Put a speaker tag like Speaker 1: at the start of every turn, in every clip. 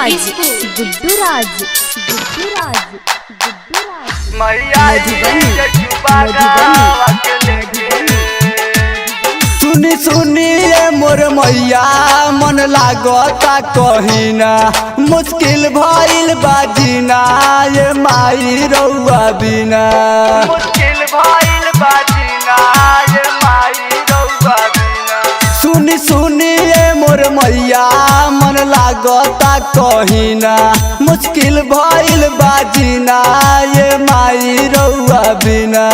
Speaker 1: राज गुड्डू राज
Speaker 2: सुनी सुनी रे मोर मैया मन लागता कहिना मुश्किल भइल बाजीना ये माई रउआ बिना मुश्किल भइल बाजीना ये माई रउआ बिना सुनी सुनी रे मोर मैया मन लागता कहिना मुश्किल भइल बाजीना ये माई रउआ बिना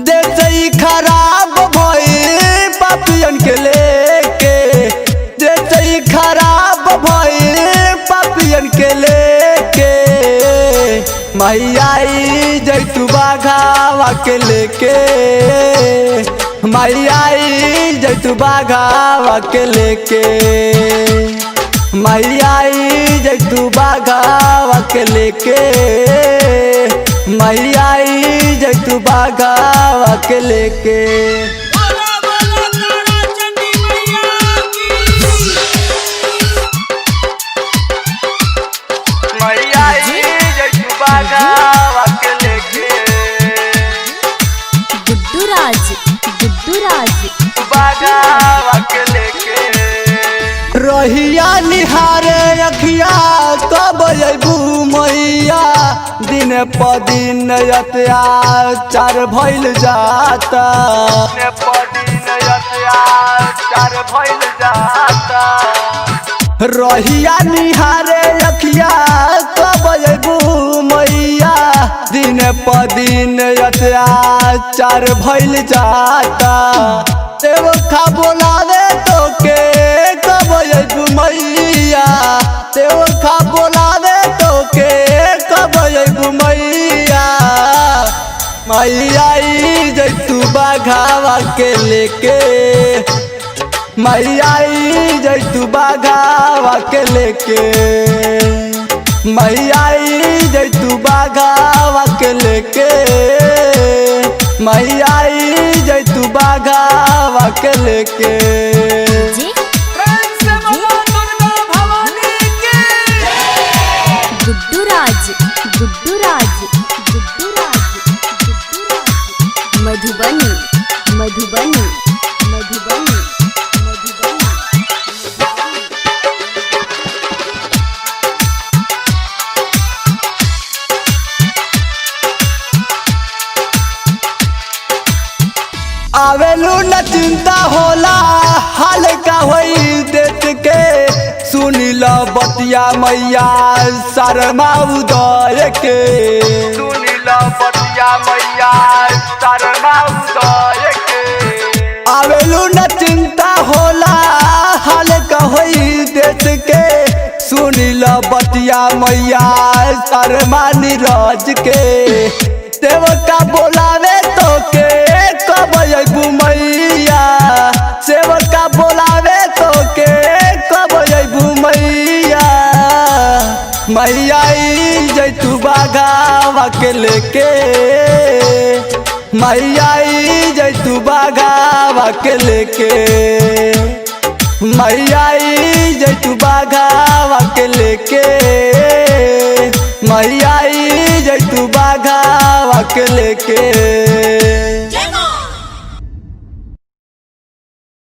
Speaker 2: देश खराब भइल पापियन के लेके देश खराब भइल पापियन के लेके मैया जैतु बाघावा के लेके मैया जैतु बाघावा के लेके मैया जैतु बाघावा के लेके मैया जैतु बाघावा के लेके
Speaker 1: गुड्डू राज
Speaker 2: रहिया निहारे अखिया कब अबू मैया दिन प दिन अत्याचार भइल जाता रहिया निहारे अखिया कब अबू मैया दिन प दिन अत्याचार भइल जाता देवखा बोलावे तो के कब अबू मैया देवखा बोलावे तो के कब अबू मैया मैया जैतु बाघावा के लेके मैया जैतु बाघावा के लेके मैया जैतु बाघावा के लेके मैया जैतु बाघावा के लेके
Speaker 1: गुड्डू राज मधुबनी मधुबनी मधुबनी
Speaker 2: आवेलू न चिंता होला हाल का होई देख के सुनी लो बतिया मैया शर्मा उदय के सुनी लो बतिया मैया शर्मा उदय के आवेलू न चिंता होला हाल का होई देख के सुनी लो बतिया मैया शर्मा नीरज के देवका बोलावे तो के कब अबू मैया सेवका बोलावे तो के कब अबू मैया मैया जैतु बाघावा के लेके मैया जैतु बाघावा के लेके मैया जैतु बाघावा के लेके मैया जैतु बाघावा के लेके